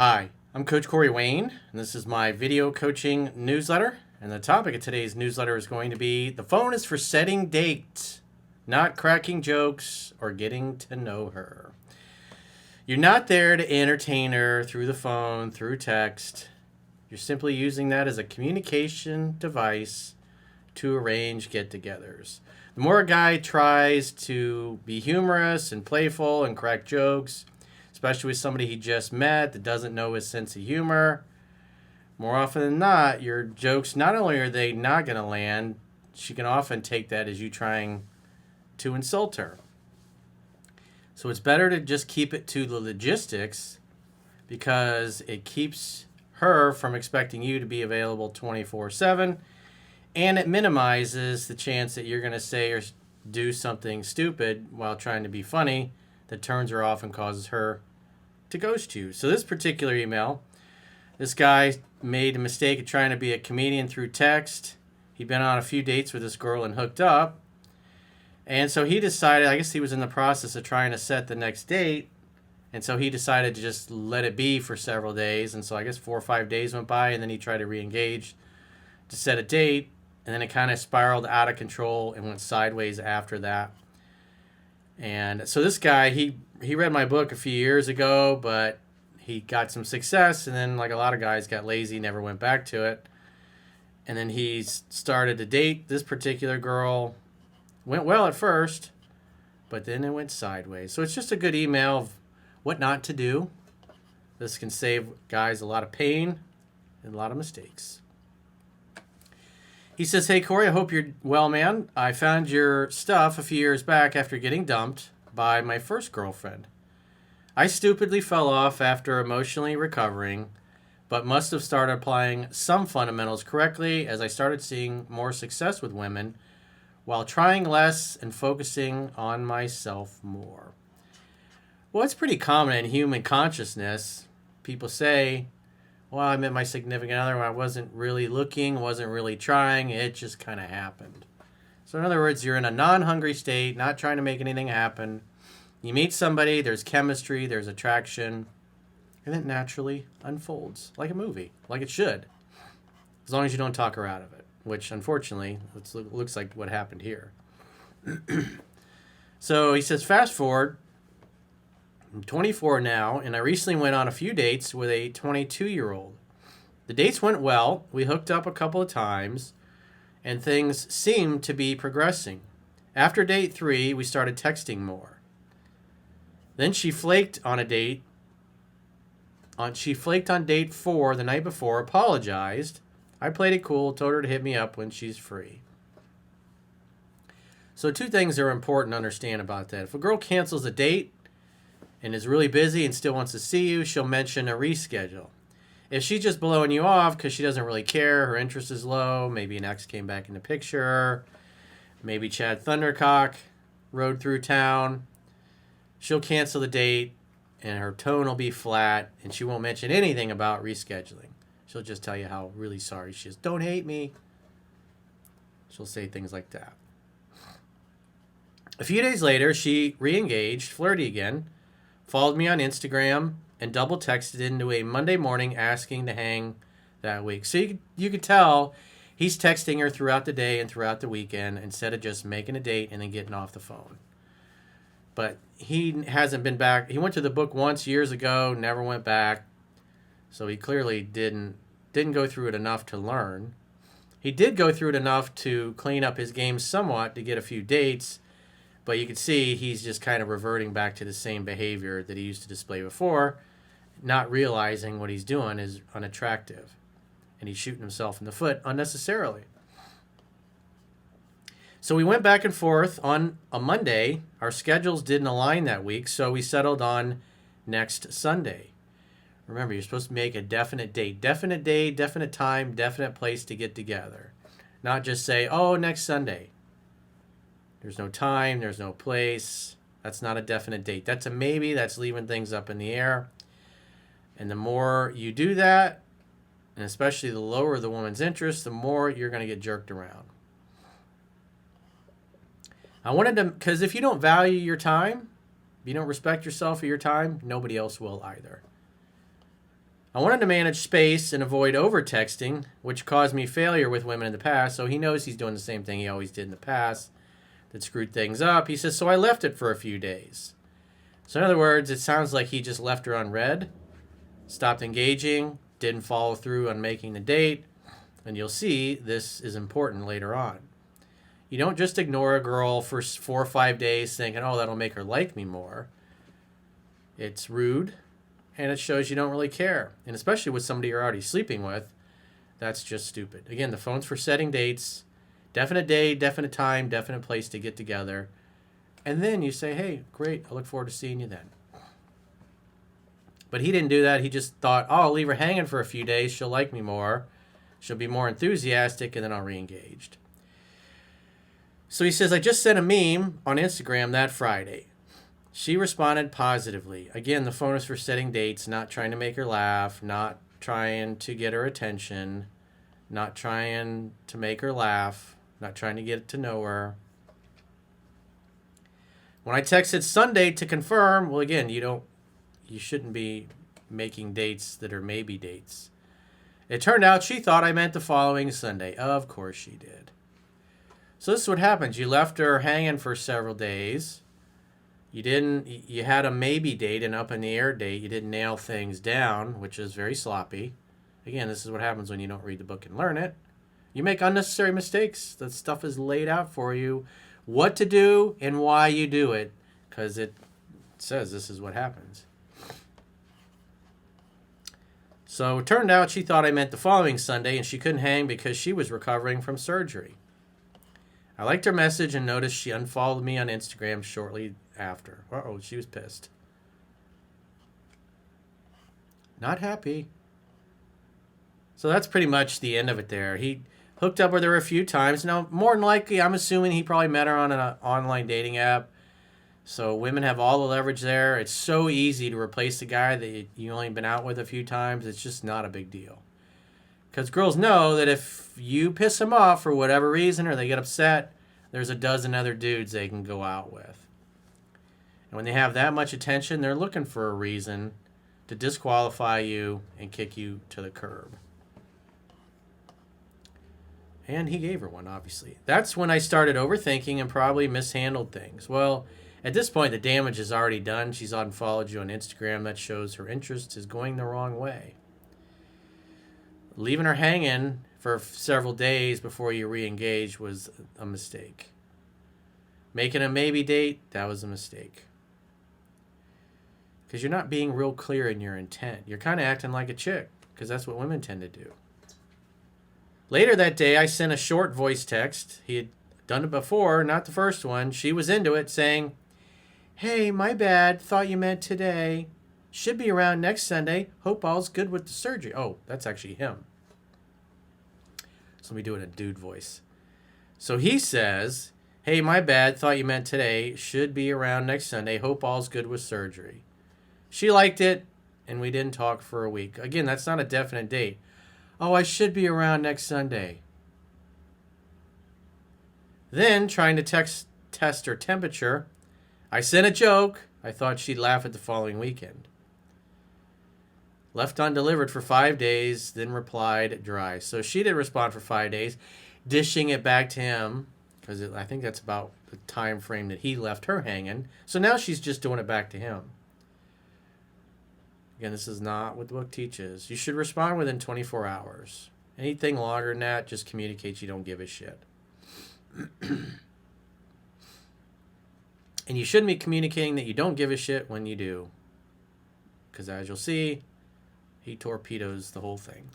Hi, I'm Coach Corey Wayne, and this is my video coaching newsletter. And the topic of today's newsletter is going to be the phone is for setting dates, not cracking jokes or getting to know her. You're not there to entertain her through the phone, through text. You're simply using that as a communication device to arrange get-togethers. The more a guy tries to be humorous and playful and crack jokes, especially with somebody he just met that doesn't know his sense of humor, more often than not, your jokes, not only are they not going to land, she can often take that as you trying to insult her. So it's better to just keep it to the logistics because it keeps her from expecting you to be available 24/7, and it minimizes the chance that you're going to say or do something stupid while trying to be funny that turns her off and causes her to ghost you. So this particular email, this guy made a mistake of trying to be a comedian through text. He'd been on a few dates with this girl and hooked up. And so he decided, I guess he was in the process of trying to set the next date. And so he decided to just let it be for several days. And so I guess 4 or 5 days went by, and then he tried to re-engage to set a date. And then it kind of spiraled out of control and went sideways after that. And so this guy, he read my book a few years ago, but he got some success. And then, like a lot of guys, got lazy, never went back to it. And then he started to date this particular girl. Went well at first, but then it went sideways. So it's just a good email of what not to do. This can save guys a lot of pain and a lot of mistakes. He says, "Hey, Corey, I hope you're well, man. I found your stuff a few years back after getting dumped by my first girlfriend. I stupidly fell off after emotionally recovering, but must have started applying some fundamentals correctly as I started seeing more success with women while trying less and focusing on myself more." Well, it's pretty common in human consciousness. People say, well, I met my significant other when I wasn't really looking, wasn't really trying, it just kind of happened. So in other words, you're in a non-hungry state, not trying to make anything happen. You meet somebody, there's chemistry, there's attraction, and it naturally unfolds like a movie, like it should, as long as you don't talk her out of it, which unfortunately looks like what happened here. So he says, fast forward, I'm 24 now, and I recently went on a few dates with a 22-year-old. The dates went well. We hooked up a couple of times, and things seemed to be progressing. After date 3, we started texting more. Then she flaked on a date. She flaked on date 4 the night before, apologized. I played it cool, told her to hit me up when she's free. So 2 things are important to understand about that. If a girl cancels a date and is really busy and still wants to see you, she'll mention a reschedule. If she's just blowing you off because she doesn't really care, her interest is low, maybe an ex came back in the picture, maybe Chad Thundercock rode through town, she'll cancel the date and her tone will be flat and she won't mention anything about rescheduling. She'll just tell you how really sorry she is. Don't hate me. She'll say things like that. A few days later, she re-engaged, flirty again, followed me on Instagram, and double texted into a Monday morning asking to hang that week. So you could tell he's texting her throughout the day and throughout the weekend instead of just making a date and then getting off the phone. But he hasn't been back. He went to the book once years ago, never went back. So he clearly didn't go through it enough to learn. He did go through it enough to clean up his game somewhat to get a few dates. But you can see he's just kind of reverting back to the same behavior that he used to display before, not realizing what he's doing is unattractive. And he's shooting himself in the foot unnecessarily. So we went back and forth on a Monday. Our schedules didn't align that week, so we settled on next Sunday. Remember, you're supposed to make a definite date, definite day, definite time, definite place to get together. Not just say, oh, next Sunday. There's no time, there's no place. That's not a definite date. That's a maybe, that's leaving things up in the air. And the more you do that, and especially the lower the woman's interest, the more you're going to get jerked around. I wanted to, because if you don't value your time, if you don't respect yourself or your time, nobody else will either. I wanted to manage space and avoid over-texting, which caused me failure with women in the past, so he knows he's doing the same thing he always did in the past that screwed things up. He says, so I left it for a few days. So in other words, it sounds like he just left her unread, stopped engaging, didn't follow through on making the date, and you'll see this is important later on. You don't just ignore a girl for 4 or 5 days thinking, oh, that'll make her like me more. It's rude, and it shows you don't really care. And especially with somebody you're already sleeping with, that's just stupid. Again, the phone's for setting dates, definite day, definite time, definite place to get together. And then you say, hey, great, I look forward to seeing you then. But he didn't do that. He just thought, oh, I'll leave her hanging for a few days. She'll like me more. She'll be more enthusiastic, and then I'll re-engage. So he says, I just sent a meme on Instagram that Friday. She responded positively. Again, the phone is for setting dates, not trying to make her laugh, not trying to get her attention, not trying to make her laugh, not trying to get to know her. When I texted Sunday to confirm, well, again, you shouldn't be making dates that are maybe dates. It turned out she thought I meant the following Sunday. Of course she did. So this is what happens. You left her hanging for several days. You had a maybe date, an up in the air date. You didn't nail things down, which is very sloppy. Again, this is what happens when you don't read the book and learn it. You make unnecessary mistakes. The stuff is laid out for you, what to do and why you do it, because it says this is what happens. So it turned out she thought I meant the following Sunday, and she couldn't hang because she was recovering from surgery. I liked her message and noticed she unfollowed me on Instagram shortly after. Uh-oh, she was pissed. Not happy. So that's pretty much the end of it there. He hooked up with her a few times. Now, more than likely, I'm assuming he probably met her on an online dating app. So women have all the leverage there. It's so easy to replace the guy that you only been out with a few times. It's just not a big deal. Because girls know that if you piss them off for whatever reason or they get upset, there's a dozen other dudes they can go out with. And when they have that much attention, they're looking for a reason to disqualify you and kick you to the curb. And he gave her one, obviously. That's when I started overthinking and probably mishandled things. Well, at this point, the damage is already done. She's unfollowed you on Instagram. That shows her interest is going the wrong way. Leaving her hanging for several days before you re-engage was a mistake. Making a maybe date, that was a mistake. Because you're not being real clear in your intent. You're kind of acting like a chick, because that's what women tend to do. Later that day, I sent a short voice text. He had done it before, not the first one. She was into it, saying, hey, my bad, thought you meant today. Should be around next Sunday. Hope all's good with the surgery. Oh, that's actually him. So let me do it in a dude voice. So he says, hey, my bad, thought you meant today. Should be around next Sunday. Hope all's good with surgery. She liked it, and we didn't talk for a week. Again, that's not a definite date. Oh, I should be around next Sunday. Then, trying to test her temperature, I sent a joke. I thought she'd laugh at the following weekend. Left undelivered for 5 days, then replied dry. So she didn't respond for 5 days, dishing it back to him, because I think that's about the time frame that he left her hanging. So now she's just doing it back to him. Again, this is not what the book teaches. You should respond within 24 hours. Anything longer than that just communicates you don't give a shit. And you shouldn't be communicating that you don't give a shit when you do. Because as you'll see, he torpedoes the whole thing.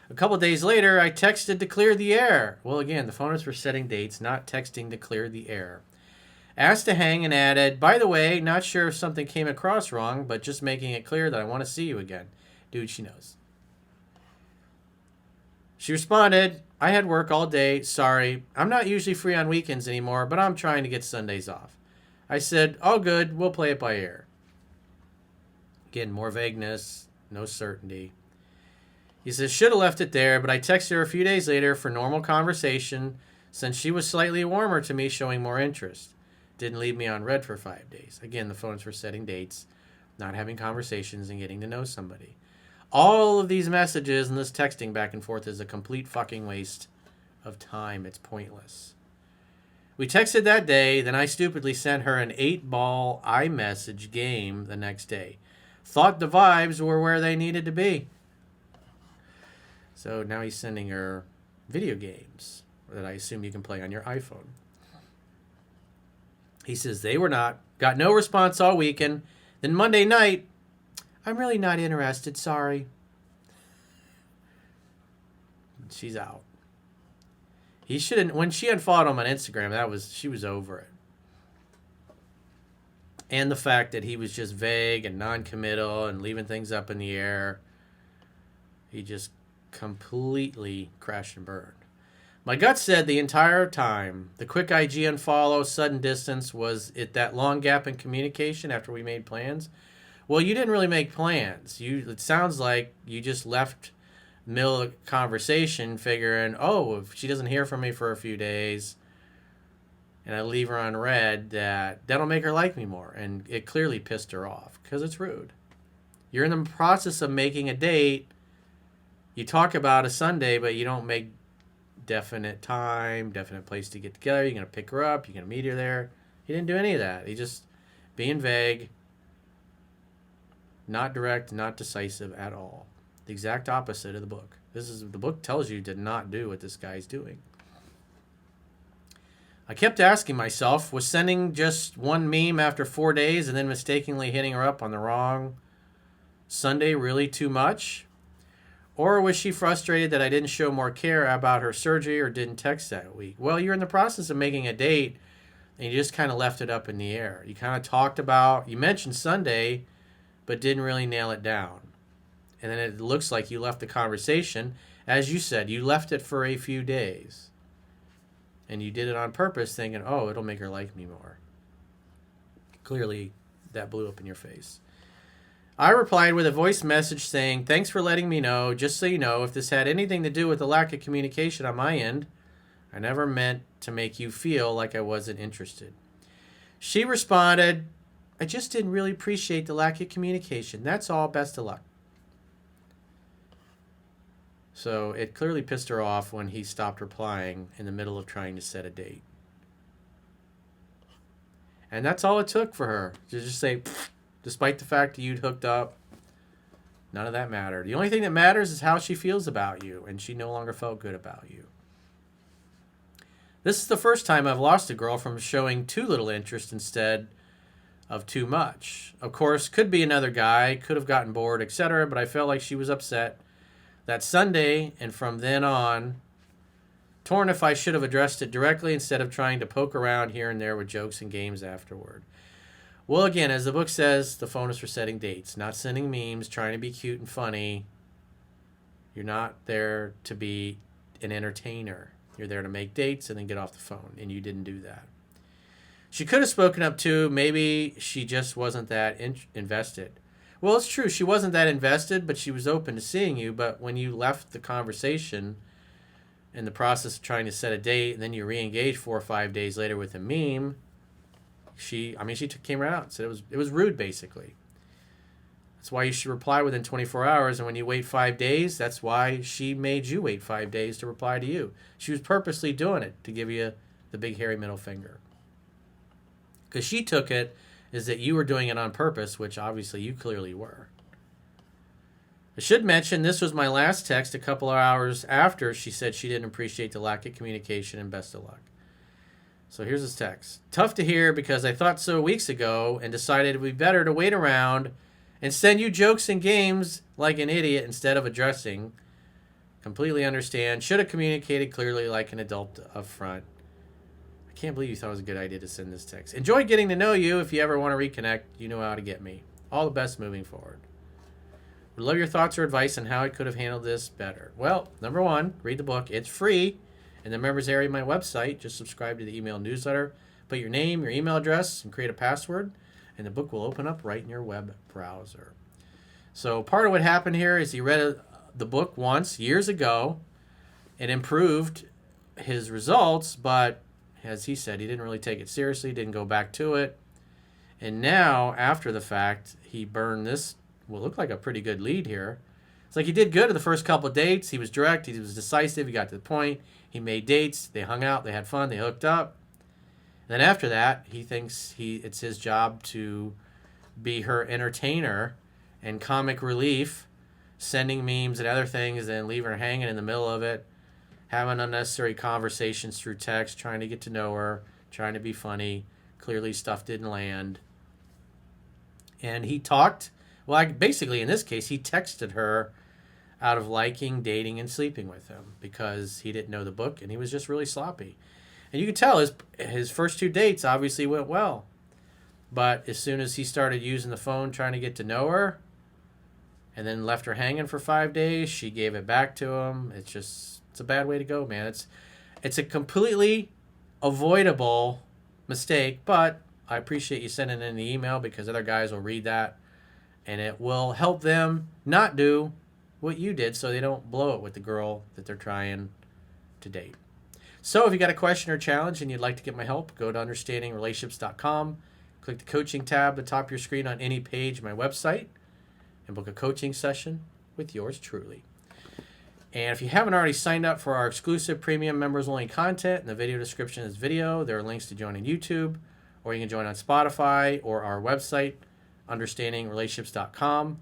A couple days later, I texted to clear the air. Well, again, the phone is for setting dates, not texting to clear the air. Asked to hang and added, by the way, not sure if something came across wrong, but just making it clear that I want to see you again. Dude, she knows. She responded, I had work all day. Sorry. I'm not usually free on weekends anymore, but I'm trying to get Sundays off. I said, all good. We'll play it by ear. Again, more vagueness, no certainty. He says, should have left it there, but I texted her a few days later for normal conversation since she was slightly warmer to me, showing more interest. Didn't leave me on red for 5 days. Again, the phone's for setting dates, not having conversations and getting to know somebody. All of these messages and this texting back and forth is a complete fucking waste of time. It's pointless. We texted that day, then I stupidly sent her an 8-ball iMessage game the next day. Thought the vibes were where they needed to be. So now he's sending her video games that I assume you can play on your iPhone. He says they were not. Got no response all weekend. Then Monday night, I'm really not interested, sorry. She's out. He shouldn't. When she unfollowed him on Instagram, she was over it. And the fact that he was just vague and non-committal and leaving things up in the air. He just completely crashed and burned. My gut said the entire time the quick IG unfollow, sudden distance, was it that long gap in communication after we made plans? Well, you didn't really make plans. It sounds like you just left middle of conversation figuring, oh, if she doesn't hear from me for a few days and I leave her on red, that'll make her like me more. And it clearly pissed her off because it's rude. You're in the process of making a date. You talk about a Sunday, but you don't make definite time, definite place to get together. You're going to pick her up. You're going to meet her there. He didn't do any of that. He just being vague, not direct, not decisive at all. The exact opposite of the book. The book tells you to not do what this guy's doing. I kept asking myself, was sending just one meme after 4 days and then mistakenly hitting her up on the wrong Sunday really too much? Or was she frustrated that I didn't show more care about her surgery or didn't text that week? Well, you're in the process of making a date and you just kind of left it up in the air. You kind of you mentioned Sunday, but didn't really nail it down. And then it looks like you left the conversation. As you said, you left it for a few days. And you did it on purpose thinking, oh, it'll make her like me more. Clearly, that blew up in your face. I replied with a voice message saying, thanks for letting me know. Just so you know, if this had anything to do with the lack of communication on my end, I never meant to make you feel like I wasn't interested. She responded, I just didn't really appreciate the lack of communication. That's all. Best of luck. So it clearly pissed her off when he stopped replying in the middle of trying to set a date. And that's all it took for her to just say, despite the fact that you'd hooked up, none of that mattered. The only thing that matters is how she feels about you, and she no longer felt good about you. This is the first time I've lost a girl from showing too little interest instead of too much. Of course, could be another guy, could have gotten bored, etc., but I felt like she was upset that Sunday, and from then on, torn if I should have addressed it directly instead of trying to poke around here and there with jokes and games afterward. Well, again, as the book says, the phone is for setting dates, not sending memes, trying to be cute and funny. You're not there to be an entertainer. You're there to make dates and then get off the phone, and you didn't do that. She could have spoken up too. Maybe she just wasn't that invested. Well, it's true. She wasn't that invested, but she was open to seeing you. But when you left the conversation in the process of trying to set a date, and then you re-engaged 4 or 5 days later with a meme, she came right out and said it was rude, basically. That's why you should reply within 24 hours. And when you wait 5 days, that's why she made you wait 5 days to reply to you. She was purposely doing it to give you the big hairy middle finger. Because she took it is that you were doing it on purpose, which obviously you clearly were. I should mention this was my last text a couple of hours after she said she didn't appreciate the lack of communication and best of luck. So here's his text. Tough to hear because I thought so weeks ago and decided it would be better to wait around and send you jokes and games like an idiot instead of addressing. Completely understand. Should have communicated clearly like an adult up front. I can't believe you thought it was a good idea to send this text. Enjoy getting to know you. If you ever want to reconnect, you know how to get me. All the best moving forward. Would love your thoughts or advice on how I could have handled this better. Well, number one, read the book. It's free in the members area of my website. Just subscribe to the email newsletter. Put your name, your email address, and create a password, and the book will open up right in your web browser. So part of what happened here is he read the book once, years ago. It improved his results, but as he said, he didn't really take it seriously, didn't go back to it. And now, after the fact, he burned this, what looked like a pretty good lead here, It's like he did good in the first couple of dates. He was direct. He was decisive. He got to the point. He made dates. They hung out. They had fun. They hooked up. And then after that, he thinks it's his job to be her entertainer and comic relief, sending memes and other things, and leave her hanging in the middle of it, having unnecessary conversations through text, trying to get to know her, trying to be funny. Clearly, stuff didn't land. And he talked, well, basically in this case, he texted her out of liking, dating, and sleeping with him because he didn't know the book and he was just really sloppy. And you could tell his first 2 dates obviously went well. But as soon as he started using the phone trying to get to know her and then left her hanging for 5 days, she gave it back to him. It's a bad way to go, man. It's a completely avoidable mistake, but I appreciate you sending in the email because other guys will read that and it will help them not do what you did so they don't blow it with the girl that they're trying to date. So if you got a question or challenge and you'd like to get my help, go to understandingrelationships.com, click the coaching tab at the top of your screen on any page of my website, and book a coaching session with yours truly. And if you haven't already signed up for our exclusive premium members-only content, in the video description of this video, there are links to join on YouTube, or you can join on Spotify or our website, understandingrelationships.com.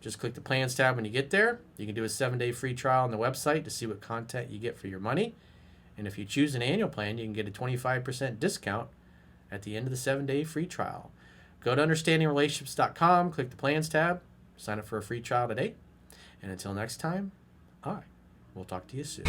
Just click the plans tab when you get there. You can do a 7-day free trial on the website to see what content you get for your money. And if you choose an annual plan, you can get a 25% discount at the end of the 7-day free trial. Go to understandingrelationships.com, click the plans tab, sign up for a free trial today. And until next time, I will talk to you soon.